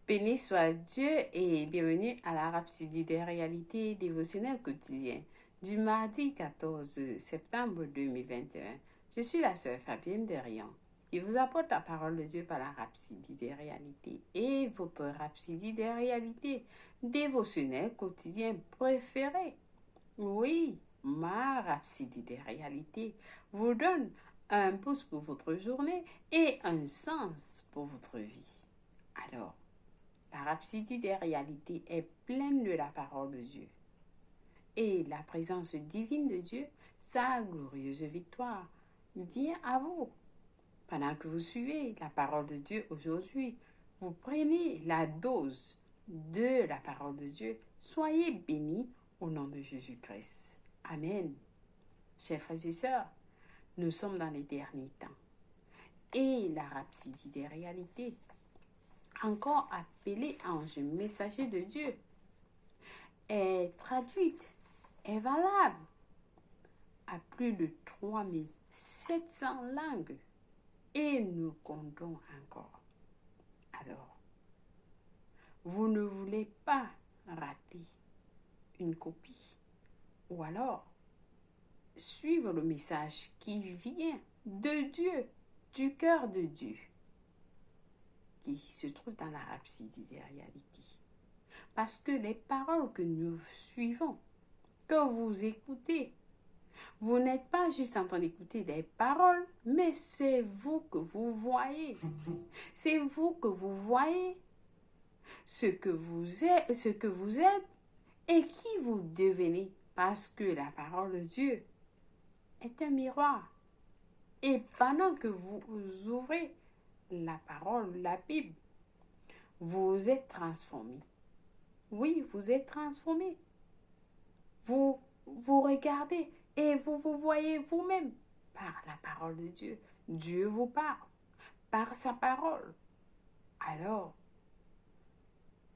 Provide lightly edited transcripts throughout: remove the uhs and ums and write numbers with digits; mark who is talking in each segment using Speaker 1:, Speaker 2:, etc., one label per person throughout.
Speaker 1: Béni soit Dieu et bienvenue à la Rhapsodie des réalités dévotionnelles quotidiennes du mardi 14 septembre 2021. Je suis la sœur Fabienne Derian qui vous apporte la parole de Dieu par la Rhapsodie des réalités et votre Rhapsodie des réalités dévotionnelles quotidiennes préférée. Oui, ma Rhapsodie des réalités vous donne un pouce pour votre journée et un sens pour votre vie. Alors, la rhapsodie des réalités est pleine de la parole de Dieu. Et la présence divine de Dieu, sa glorieuse victoire, vient à vous. Pendant que vous suivez la parole de Dieu aujourd'hui, vous prenez la dose de la parole de Dieu. Soyez bénis au nom de Jésus-Christ. Amen. Chers frères et sœurs, nous sommes dans les derniers temps. Et la rhapsodie des réalités, encore appelée ange messager de Dieu, est traduite, est valable à plus de 3700 langues et nous comptons encore. Alors, vous ne voulez pas rater une copie ou alors suivre le message qui vient de Dieu, du cœur de Dieu, qui se trouve dans la rhapsodie des réalités. Parce que les paroles que nous suivons, que vous écoutez, vous n'êtes pas juste en train d'écouter des paroles, mais c'est vous que vous voyez. C'est vous que vous voyez ce que vous êtes et qui vous devenez. Parce que la parole de Dieu est un miroir. Et pendant que vous ouvrez la parole, la Bible, vous êtes transformé. Oui, vous êtes transformé. Vous regardez et vous vous voyez vous-même par la parole de Dieu. Dieu vous parle par sa parole. Alors,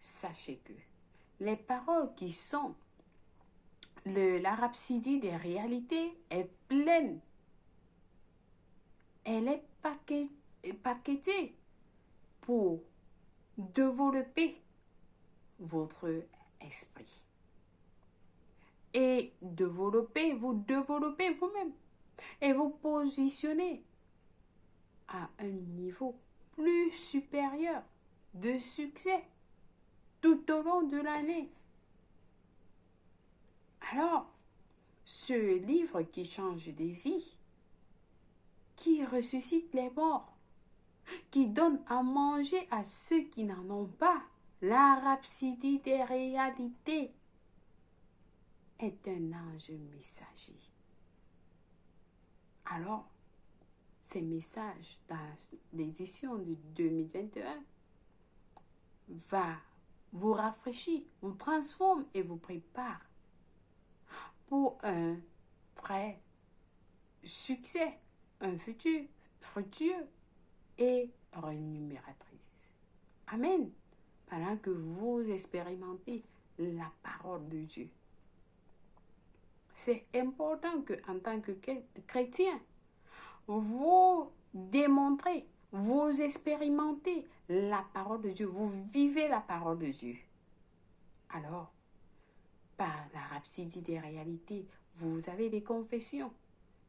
Speaker 1: sachez que les paroles qui sont la rhapsodie des réalités est pleine. Elle est paquetée pour développer votre esprit. Et vous développez vous-même. Et vous positionnez à un niveau plus supérieur de succès tout au long de l'année. Alors, ce livre qui change des vies, qui ressuscite les morts, qui donne à manger à ceux qui n'en ont pas, la rhapsodie des réalités, est un ange messager. Alors, ces messages dans l'édition de 2021 va vous rafraîchir, vous transforme et vous prépare pour un très succès, un futur fructueux et rémunératrice. Amen. Pendant que vous expérimentez la parole de Dieu. C'est important que, en tant que chrétien, vous démontrez, vous expérimentez la parole de Dieu, vous vivez la parole de Dieu. Alors, par la rhapsodie des réalités, vous avez des confessions.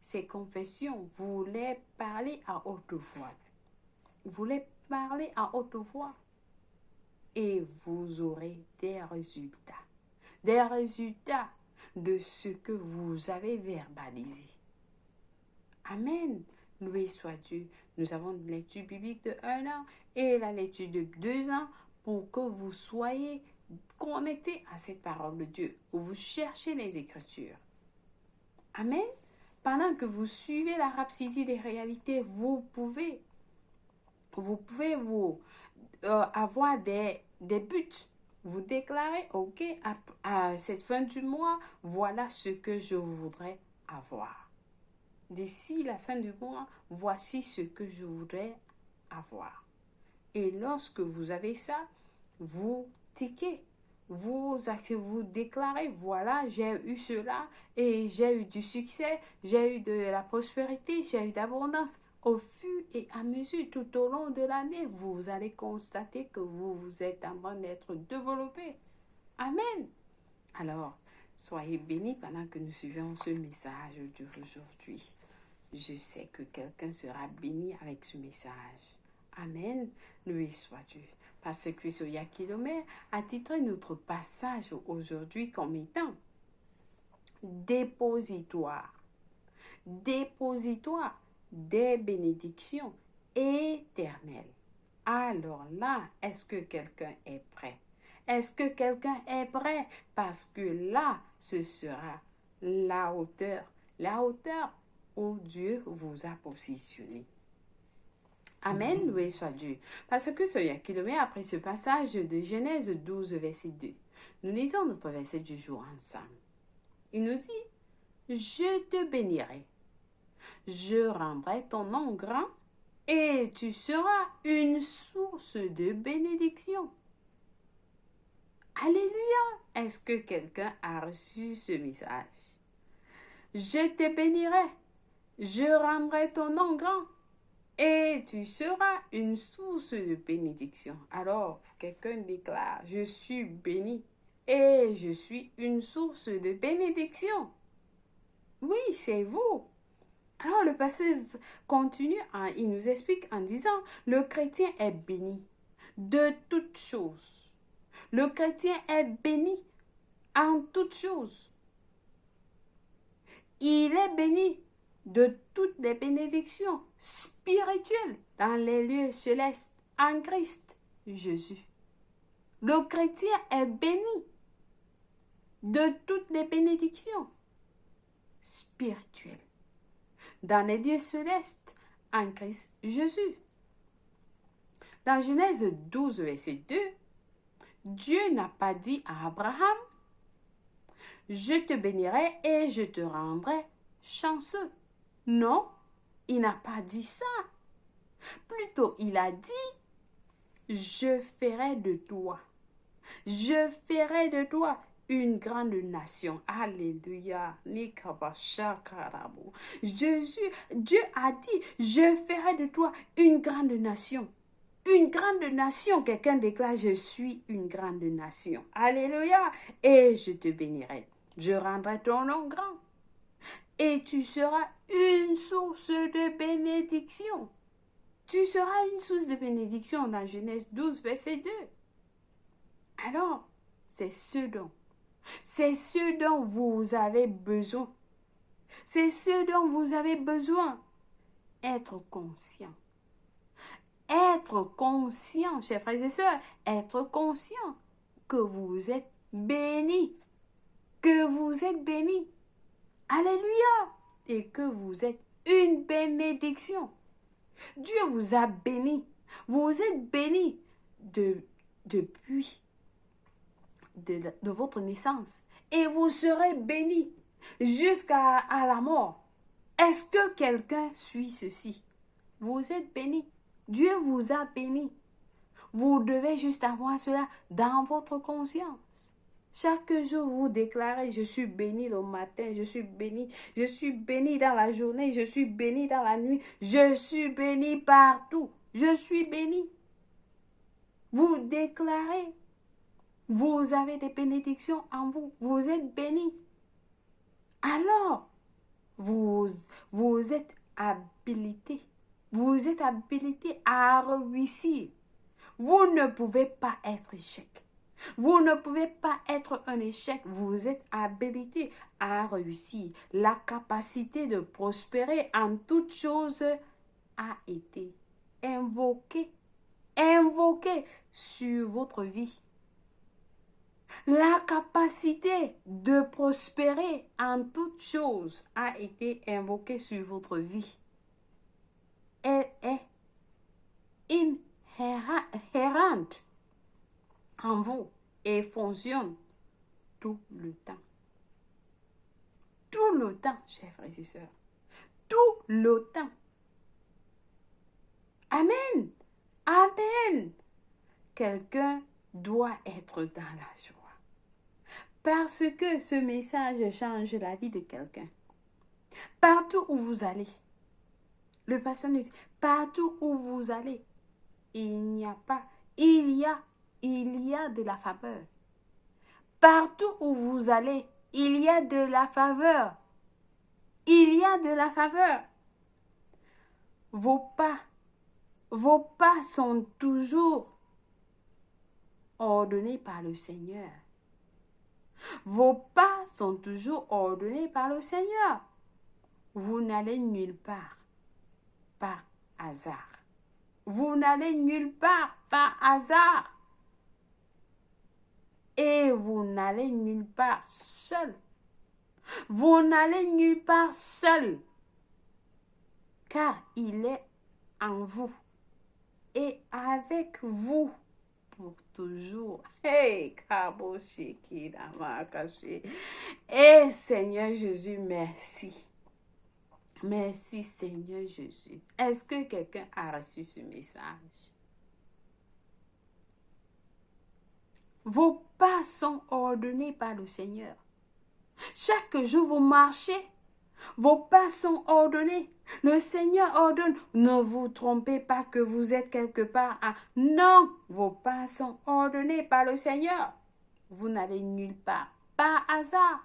Speaker 1: Ces confessions, vous les parlez à haute voix. Vous les parlez à haute voix. Et vous aurez des résultats. Des résultats de ce que vous avez verbalisé. Amen. Loué soit Dieu. Nous avons une lecture biblique de 1 an et la lecture de 2 ans pour que vous soyez connectés à cette parole de Dieu, que vous cherchez les Écritures. Amen. Pendant que vous suivez la rhapsodie des réalités, vous pouvez avoir des buts. Vous déclarez, ok, à cette fin du mois, voilà ce que je voudrais avoir. D'ici la fin du mois, voici ce que je voudrais avoir. Et lorsque vous avez ça, vous tiquez, vous déclarez, voilà, j'ai eu cela et j'ai eu du succès, j'ai eu de la prospérité, j'ai eu d'abondance. au fur et à mesure, tout au long de l'année, vous allez constater que vous êtes en train d'être développé. Amen. Alors, soyez bénis pendant que nous suivons ce message d'aujourd'hui. Je sais que quelqu'un sera béni avec ce message. Amen. Loué soit Dieu. Parce que Soya Kilomé a titré notre passage aujourd'hui comme étant dépositoire. Dépositoire des bénédictions éternelles. Alors là, est-ce que quelqu'un est prêt? Est-ce que quelqu'un est prêt? Parce que là, ce sera la hauteur où Dieu vous a positionné. Amen, loué soit Dieu. Parce que ce kilomètre après ce passage de Genèse 12, verset 2, nous lisons notre verset du jour ensemble. Il nous dit, je te bénirai, je rendrai ton nom grand et tu seras une source de bénédiction. Alléluia! Est-ce que quelqu'un a reçu ce message? Je te bénirai, je rendrai ton nom grand et tu seras une source de bénédiction. Alors, quelqu'un déclare, je suis béni et je suis une source de bénédiction. Oui, c'est vous. Alors, le passage continue, il nous explique en disant, le chrétien est béni de toutes choses. Le chrétien est béni en toutes choses. Il est béni de toutes les bénédictions spirituelles dans les lieux célestes en Christ Jésus. Le chrétien est béni de toutes les bénédictions spirituelles dans les lieux célestes en Christ Jésus. Dans Genèse 12, verset 2, Dieu n'a pas dit à Abraham, je te bénirai et je te rendrai chanceux. Non, il n'a pas dit ça. Plutôt, il a dit, je ferai de toi une grande nation. Alléluia. Dieu a dit, je ferai de toi une grande nation. Une grande nation, quelqu'un déclare, je suis une grande nation. Alléluia. Et je te bénirai. Je rendrai ton nom grand. Et tu seras une source de bénédiction. Tu seras une source de bénédiction dans Genèse 12, verset 2. Alors, c'est ce dont vous avez besoin. C'est ce dont vous avez besoin. Être conscient. Être conscient, chers frères et sœurs, être conscient que vous êtes bénis. Que vous êtes bénis. Alléluia. Et que vous êtes une bénédiction. Dieu vous a béni. Vous êtes bénis depuis de votre naissance. Et vous serez bénis jusqu'à la mort. Est-ce que quelqu'un suit ceci? Vous êtes bénis. Dieu vous a béni. Vous devez juste avoir cela dans votre conscience. Chaque jour, vous déclarez, je suis béni le matin, je suis béni dans la journée, je suis béni dans la nuit, je suis béni partout, je suis béni. Vous déclarez, vous avez des bénédictions en vous, vous êtes béni. Alors, vous êtes habilité. Vous êtes habilité à réussir. Vous ne pouvez pas être échec. Vous ne pouvez pas être un échec. Vous êtes habilité à réussir. La capacité de prospérer en toutes choses a été invoquée sur votre vie. La capacité de prospérer en toutes choses a été invoquée sur votre vie. Elle est inhérente en vous et fonctionne tout le temps. Tout le temps, chers frères et sœurs. Tout le temps. Amen. Amen. Quelqu'un doit être dans la joie. Parce que ce message change la vie de quelqu'un. Partout où vous allez, Le pasteur nous dit, partout où vous allez, il y a de la faveur. Partout où vous allez, il y a de la faveur. Il y a de la faveur. Vos pas sont toujours ordonnés par le Seigneur. Vos pas sont toujours ordonnés par le Seigneur. Vous n'allez nulle part par hasard. Vous n'allez nulle part par hasard. Et vous n'allez nulle part seul. Vous n'allez nulle part seul. Car il est en vous et avec vous pour toujours. Hey, et Seigneur Jésus, merci. Merci Seigneur Jésus. Est-ce que quelqu'un a reçu ce message? Vos pas sont ordonnés par le Seigneur. Chaque jour vous marchez, vos pas sont ordonnés. Le Seigneur ordonne. Ne vous trompez pas que vous êtes quelque part. Non, vos pas sont ordonnés par le Seigneur. Vous n'allez nulle part par hasard.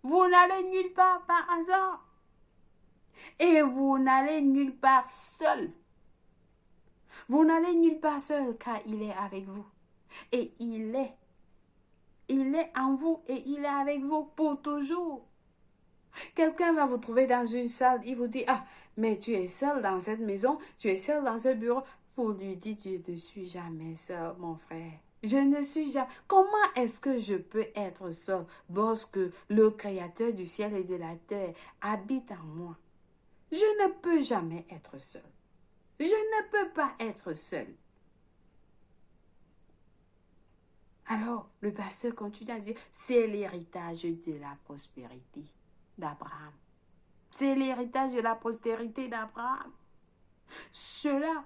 Speaker 1: Vous n'allez nulle part par hasard. Et vous n'allez nulle part seul. Vous n'allez nulle part seul car il est avec vous. Et il est en vous et il est avec vous pour toujours. Quelqu'un va vous trouver dans une salle, il vous dit, mais tu es seul dans cette maison, tu es seul dans ce bureau. Vous lui dites, je ne suis jamais seul, mon frère. Je ne suis jamais. Comment est-ce que je peux être seul lorsque le Créateur du ciel et de la terre habite en moi? Je ne peux jamais être seul. Je ne peux pas être seul. Alors, le pasteur continue à dire, c'est l'héritage de la prospérité d'Abraham. C'est l'héritage de la postérité d'Abraham. Cela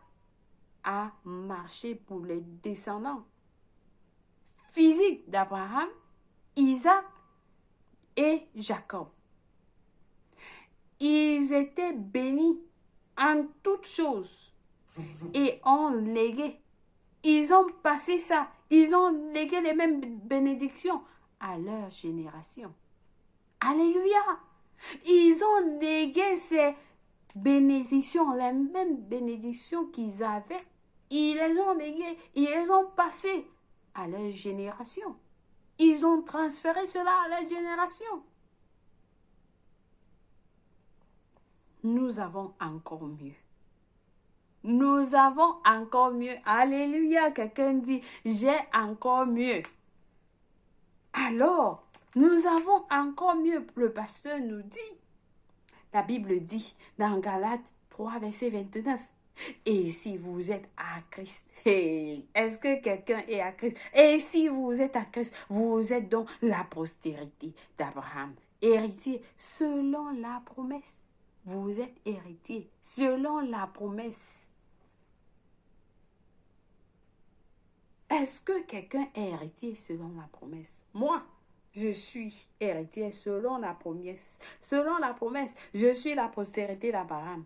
Speaker 1: a marché pour les descendants physiques d'Abraham, Isaac et Jacob. Ils étaient bénis en toutes choses et ont légué. Ils ont passé ça. Ils ont légué les mêmes bénédictions à leur génération. Alléluia. Ils ont légué ces bénédictions, les mêmes bénédictions qu'ils avaient. Ils les ont léguées, ils les ont passées à leur génération. Ils ont transféré cela à leur génération. Nous avons encore mieux. Nous avons encore mieux. Alléluia. Quelqu'un dit, j'ai encore mieux. Alors, nous avons encore mieux. Le pasteur nous dit, la Bible dit dans Galates 3, verset 29, et si vous êtes à Christ, est-ce que quelqu'un est à Christ? Et si vous êtes à Christ, vous êtes donc la postérité d'Abraham, héritier selon la promesse. Vous êtes héritier selon la promesse. Est-ce que quelqu'un est héritier selon la promesse? Moi, je suis héritier selon la promesse. Selon la promesse, je suis la postérité d'Abraham.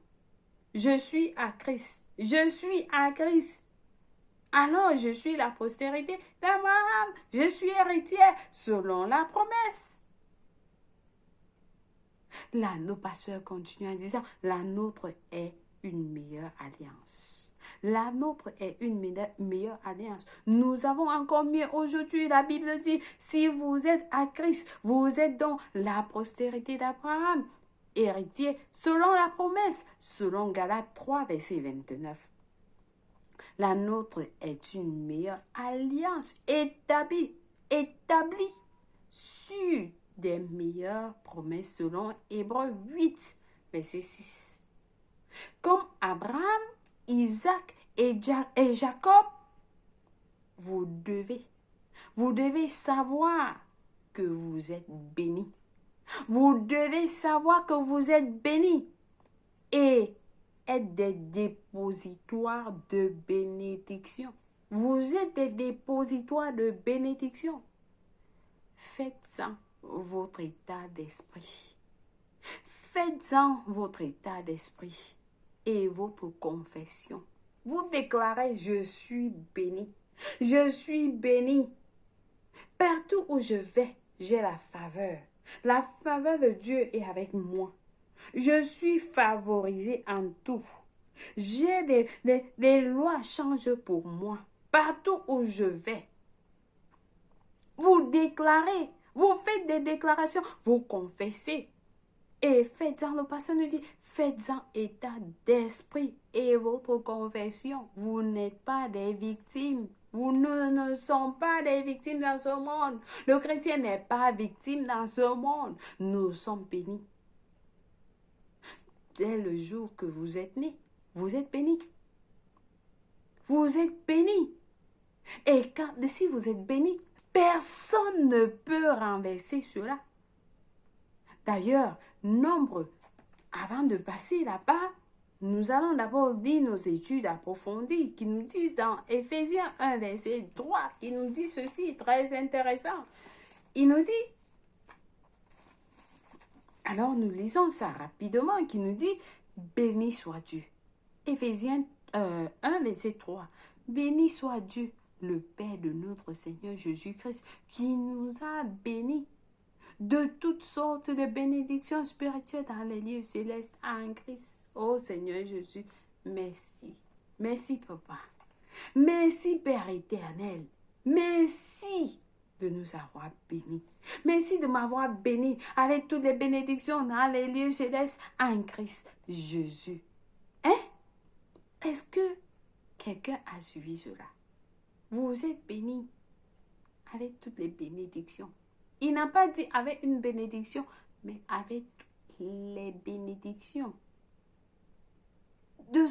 Speaker 1: Je suis à Christ. Je suis à Christ. Alors, je suis la postérité d'Abraham. Je suis héritier selon la promesse. Là, nos pasteurs continuent en disant, la nôtre est une meilleure alliance. La nôtre est une meilleure alliance. Nous avons encore mieux aujourd'hui. La Bible dit, si vous êtes à Christ, vous êtes donc la postérité d'Abraham, héritier selon la promesse, selon Galates 3, verset 29. La nôtre est une meilleure alliance établie sur des meilleures promesses selon Hébreux 8, verset 6. Comme Abraham, Isaac et Jacob, vous devez savoir que vous êtes bénis. Vous devez savoir que vous êtes bénis et être des dépositoires de bénédiction. Vous êtes des dépositoires de bénédiction. Faites-en votre état d'esprit. Faites-en votre état d'esprit. et votre confession. Vous déclarez, je suis béni. Je suis béni. Partout où je vais, j'ai la faveur. La faveur de Dieu est avec moi. Je suis favorisé en tout. J'ai des lois changent pour moi. Partout où je vais, vous déclarez, vous faites des déclarations, vous confessez. Et faites-en, le pasteur nous dit, faites-en état d'esprit et votre confession. Vous n'êtes pas des victimes. Vous ne sommes pas des victimes dans ce monde. Le chrétien n'est pas victime dans ce monde. Nous sommes bénis. Dès le jour que vous êtes nés, vous êtes bénis. Vous êtes bénis. Et si vous êtes bénis, personne ne peut renverser cela. D'ailleurs, avant de passer là-bas, nous allons d'abord lire nos études approfondies qui nous disent dans Éphésiens 1, verset 3, qui nous dit ceci, très intéressant. Il nous dit, alors nous lisons ça rapidement, qui nous dit, béni soit Dieu. Éphésiens 1, verset 3, béni soit Dieu, le Père de notre Seigneur Jésus-Christ, qui nous a bénis de toutes sortes de bénédictions spirituelles dans les lieux célestes en Christ. Oh Seigneur Jésus, merci. Merci Papa. Merci Père éternel. Merci de nous avoir bénis. Merci de m'avoir béni avec toutes les bénédictions dans les lieux célestes en Christ Jésus. Hein? Est-ce que quelqu'un a suivi cela? Vous êtes bénis avec toutes les bénédictions. Il n'a pas dit avec une bénédiction, mais avec les bénédictions. De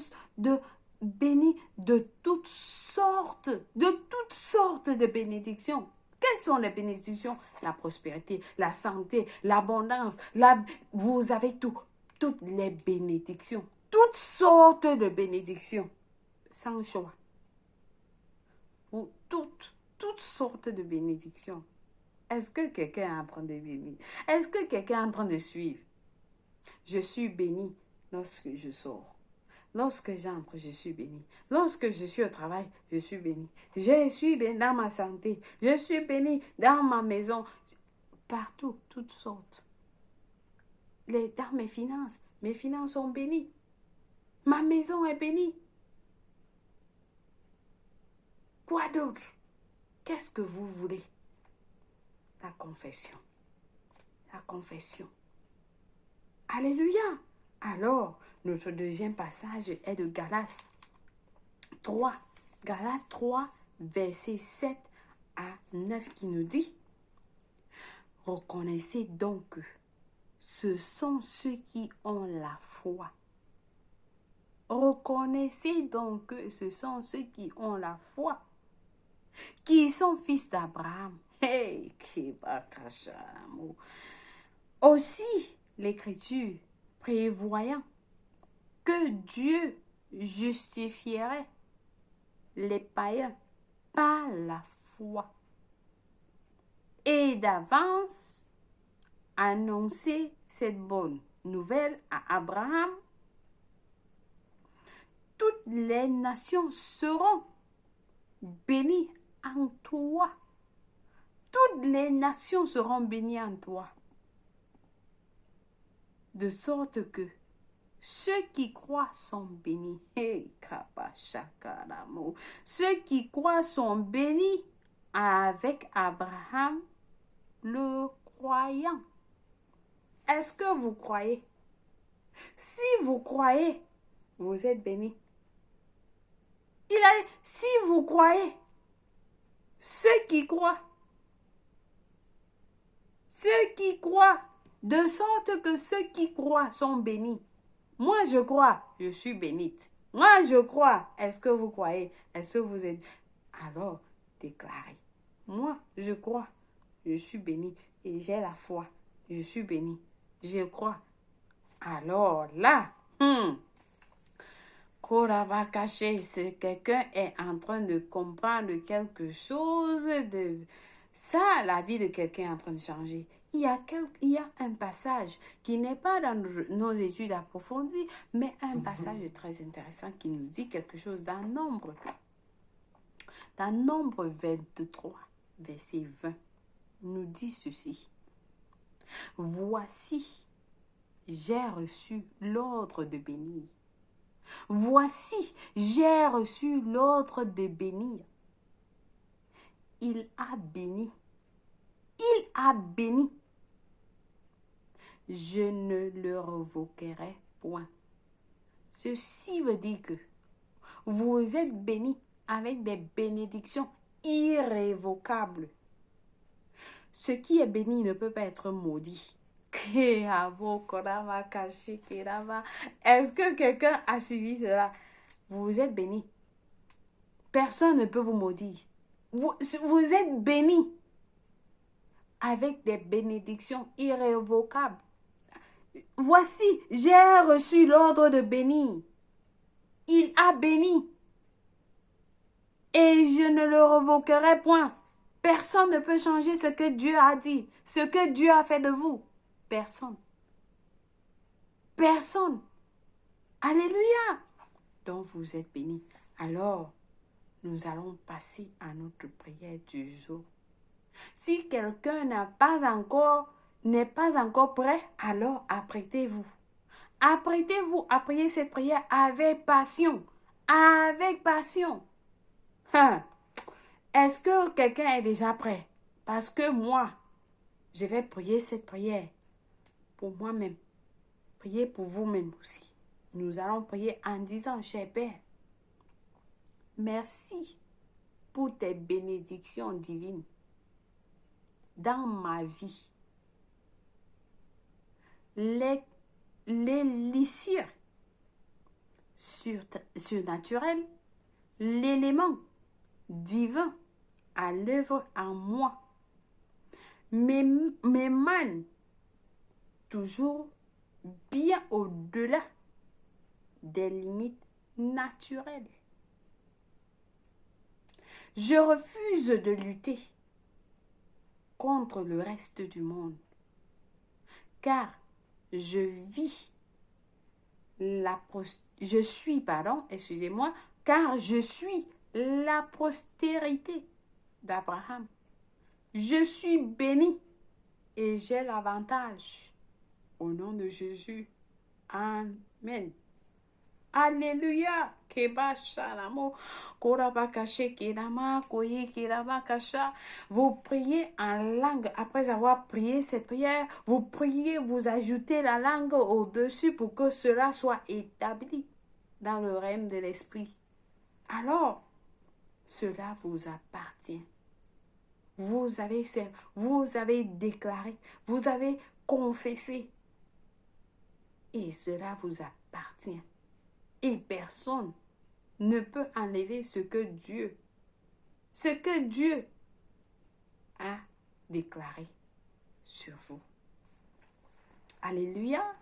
Speaker 1: bénis de toutes sortes de bénédictions. Quelles sont les bénédictions? La prospérité, la santé, l'abondance. Vous avez toutes les bénédictions. Toutes sortes de bénédictions. Sans choix. Ou toutes sortes de bénédictions. Est-ce que quelqu'un est en train de bénir? Est-ce que quelqu'un est en train de suivre? Je suis béni lorsque je sors. Lorsque j'entre, je suis béni. Lorsque je suis au travail, je suis béni. Je suis béni dans ma santé. Je suis béni dans ma maison. Partout, toutes sortes. Dans mes finances sont bénies. Ma maison est bénie. Quoi d'autre? Qu'est-ce que vous voulez? La confession. La confession. Alléluia. Alors, notre deuxième passage est de Galates 3. Galates 3, versets 7 à 9 qui nous dit, reconnaissez donc que ce sont ceux qui ont la foi. Reconnaissez donc que ce sont ceux qui ont la foi, qui sont fils d'Abraham. Hey, aussi, l'Écriture prévoyant que Dieu justifierait les païens par la foi et d'avance annoncer cette bonne nouvelle à Abraham. Toutes les nations seront bénies en toi. Toutes les nations seront bénies en toi. De sorte que ceux qui croient sont bénis. Ceux qui croient sont bénis avec Abraham, le croyant. Est-ce que vous croyez? Si vous croyez, vous êtes bénis. Il a dit, si vous croyez, ceux qui croient, de sorte que ceux qui croient sont bénis. Moi, je crois, je suis bénite. Moi, je crois. Est-ce que vous croyez? Est-ce que vous êtes... Alors, déclarez. Moi, je crois, je suis bénie et j'ai la foi. Je suis bénie. Je crois. Alors là, va cacher, c'est quelqu'un est en train de comprendre quelque chose de ça, la vie de quelqu'un est en train de changer. il y a un passage qui n'est pas dans nos études approfondies, mais un passage très intéressant qui nous dit quelque chose dans Nombre. Dans Nombre 23, verset 20, nous dit ceci. Voici, j'ai reçu l'ordre de bénir. Voici, j'ai reçu l'ordre de bénir. Il a béni. Il a béni. Je ne le revoquerai point. Ceci veut dire que vous êtes bénis avec des bénédictions irrévocables. Ce qui est béni ne peut pas être maudit. Est-ce que quelqu'un a suivi cela? Vous êtes bénis. Personne ne peut vous maudire. Vous êtes bénis avec des bénédictions irrévocables. Voici, j'ai reçu l'ordre de bénir. Il a béni. Et je ne le revoquerai point. Personne ne peut changer ce que Dieu a dit, ce que Dieu a fait de vous. Personne. Personne. Alléluia. Donc vous êtes bénis. Alors, nous allons passer à notre prière du jour. Si quelqu'un n'est pas encore prêt, alors apprêtez-vous. Apprêtez-vous à prier cette prière avec passion. Avec passion. Est-ce que quelqu'un est déjà prêt? Parce que moi, je vais prier cette prière pour moi-même. Priez pour vous-même aussi. Nous allons prier en disant, cher Père, merci pour tes bénédictions divines dans ma vie. L'élixir surnaturel, l'élément divin à l'œuvre en moi, m'émane toujours bien au-delà des limites naturelles. Je refuse de lutter contre le reste du monde, car je suis la postérité d'Abraham. Je suis béni et j'ai l'avantage. Au nom de Jésus. Amen. Alléluia. Vous priez en langue. Après avoir prié cette prière, vous priez, vous ajoutez la langue au-dessus pour que cela soit établi dans le règne de l'esprit. Alors, cela vous appartient. Vous avez déclaré, vous avez confessé. Et cela vous appartient. Et personne ne peut enlever ce que Dieu a déclaré sur vous. Alléluia.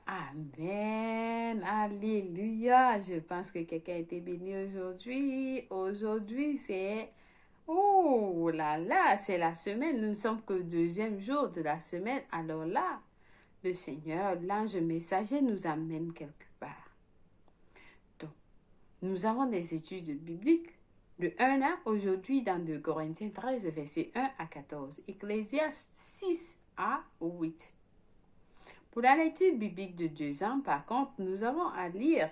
Speaker 1: Amen. Alléluia. Je pense que quelqu'un a été béni aujourd'hui. Aujourd'hui, c'est... Oh là là, c'est la semaine. Nous ne sommes que le deuxième jour de la semaine. Alors là, le Seigneur, l'ange messager, nous amène quelque part. Donc, nous avons des études bibliques de 1 à aujourd'hui dans 2 Corinthiens 13, versets 1 à 14. Ecclésiaste 6 à 8. Pour la lecture biblique de 2 ans, par contre, nous avons à lire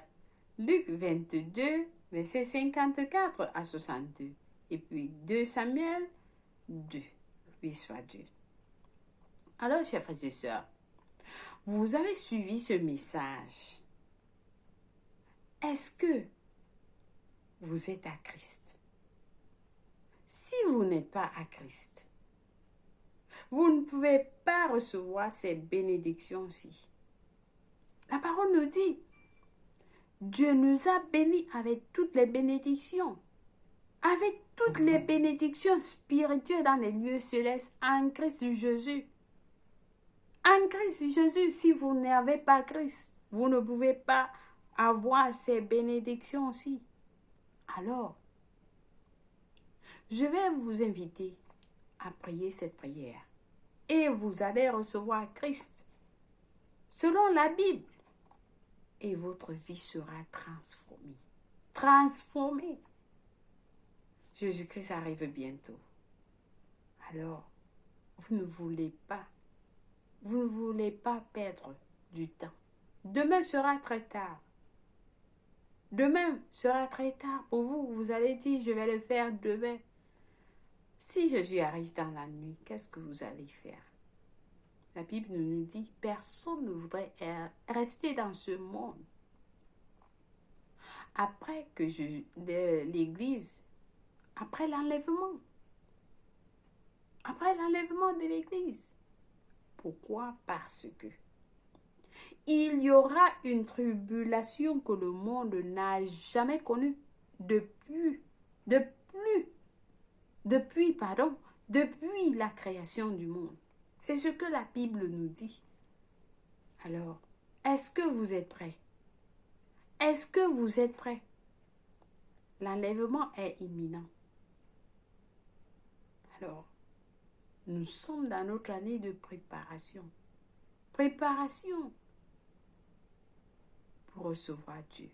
Speaker 1: Luc 22, versets 54 à 62. Et puis 2 Samuel 2. Oui, soit Dieu. Alors, chers frères et sœurs, vous avez suivi ce message. Est-ce que vous êtes à Christ? Si vous n'êtes pas à Christ, vous ne pouvez pas recevoir ces bénédictions-ci. La parole nous dit, Dieu nous a bénis avec toutes les bénédictions. Avec toutes les bénédictions spirituelles dans les lieux célestes en Christ Jésus. En Christ Jésus, si vous n'avez pas Christ, vous ne pouvez pas avoir ces bénédictions aussi. Alors, je vais vous inviter à prier cette prière et vous allez recevoir Christ selon la Bible et votre vie sera transformée. Transformée. Jésus-Christ arrive bientôt. Alors, vous ne voulez pas perdre du temps. Demain sera très tard. Demain sera très tard pour vous. Vous allez dire, je vais le faire demain. Si Jésus arrive dans la nuit, qu'est-ce que vous allez faire? La Bible nous dit, personne ne voudrait rester dans ce monde. Après que l'Église, après l'enlèvement de l'Église. Pourquoi? Parce que il y aura une tribulation que le monde n'a jamais connue depuis la création du monde. C'est ce que la Bible nous dit. Alors, est-ce que vous êtes prêts? Est-ce que vous êtes prêts? L'enlèvement est imminent. Alors, nous sommes dans notre année de préparation. Préparation pour recevoir Dieu.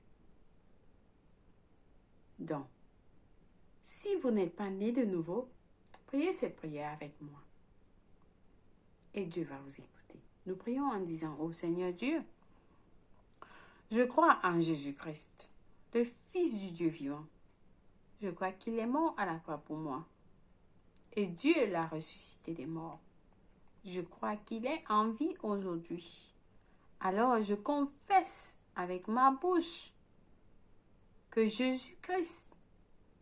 Speaker 1: Donc, si vous n'êtes pas né de nouveau, priez cette prière avec moi. Et Dieu va vous écouter. Nous prions en disant, ô Seigneur Dieu, je crois en Jésus-Christ, le Fils du Dieu vivant. Je crois qu'il est mort à la croix pour moi. Et Dieu l'a ressuscité des morts. Je crois qu'il est en vie aujourd'hui. Alors je confesse avec ma bouche que Jésus-Christ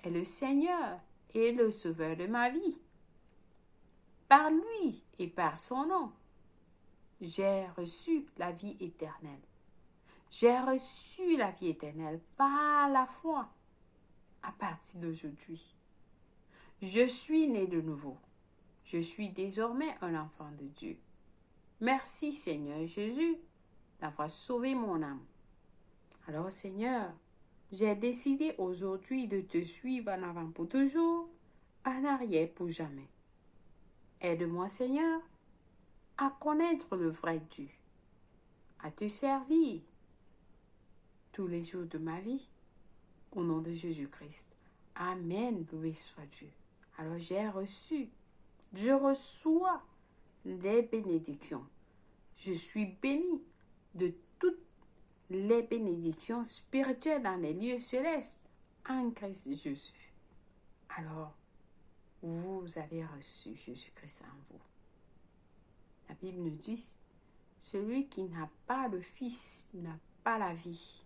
Speaker 1: est le Seigneur et le Sauveur de ma vie. Par lui et par son nom, j'ai reçu la vie éternelle. J'ai reçu la vie éternelle par la foi à partir d'aujourd'hui. Je suis né de nouveau. Je suis désormais un enfant de Dieu. Merci Seigneur Jésus d'avoir sauvé mon âme. Alors Seigneur, j'ai décidé aujourd'hui de te suivre en avant pour toujours, en arrière pour jamais. Aide-moi Seigneur à connaître le vrai Dieu, à te servir tous les jours de ma vie, au nom de Jésus-Christ. Amen, loué soit Dieu. Alors je reçois les bénédictions. Je suis béni de toutes les bénédictions spirituelles dans les lieux célestes en Christ Jésus. Alors, vous avez reçu Jésus-Christ en vous. La Bible nous dit, celui qui n'a pas le Fils n'a pas la vie.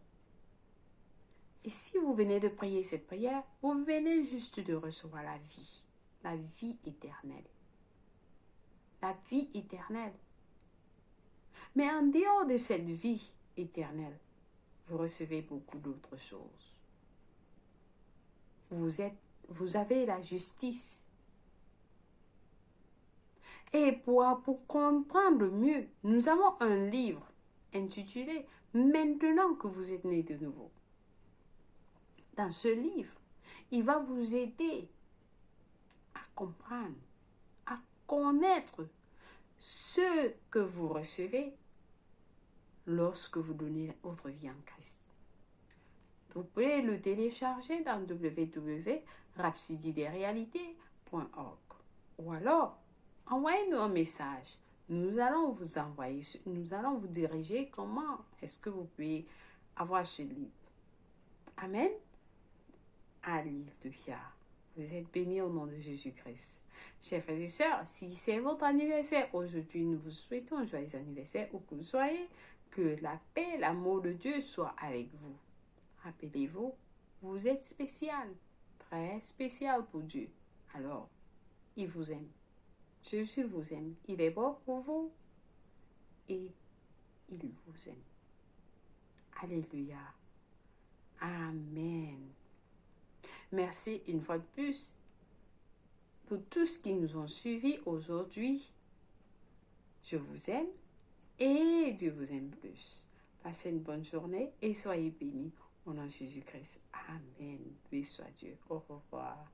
Speaker 1: Et si vous venez de prier cette prière, vous venez juste de recevoir la vie éternelle. La vie éternelle. Mais en dehors de cette vie éternelle, vous recevez beaucoup d'autres choses. Vous avez la justice. Et pour comprendre mieux, nous avons un livre intitulé « Maintenant que vous êtes né de nouveau ». Dans ce livre, il va vous aider à comprendre, à connaître ce que vous recevez lorsque vous donnez votre vie en Christ. Vous pouvez le télécharger dans www.rhapsodiederealités.org ou alors envoyez-nous un message. Nous allons vous diriger comment est-ce que vous pouvez avoir ce livre. Amen. Alléluia. Vous êtes bénis au nom de Jésus-Christ. Chers frères et sœurs, si c'est votre anniversaire, aujourd'hui nous vous souhaitons un joyeux anniversaire où que vous soyez. Que la paix, l'amour de Dieu soit avec vous. Rappelez-vous, vous êtes spécial, très spécial pour Dieu. Alors, il vous aime. Jésus vous aime. Il est bon pour vous et il vous aime. Alléluia. Amen. Merci une fois de plus pour tous qui nous ont suivis aujourd'hui. Je vous aime et Dieu vous aime plus. Passez une bonne journée et soyez bénis au nom de Jésus-Christ. Amen. Béni soit Dieu. Au revoir.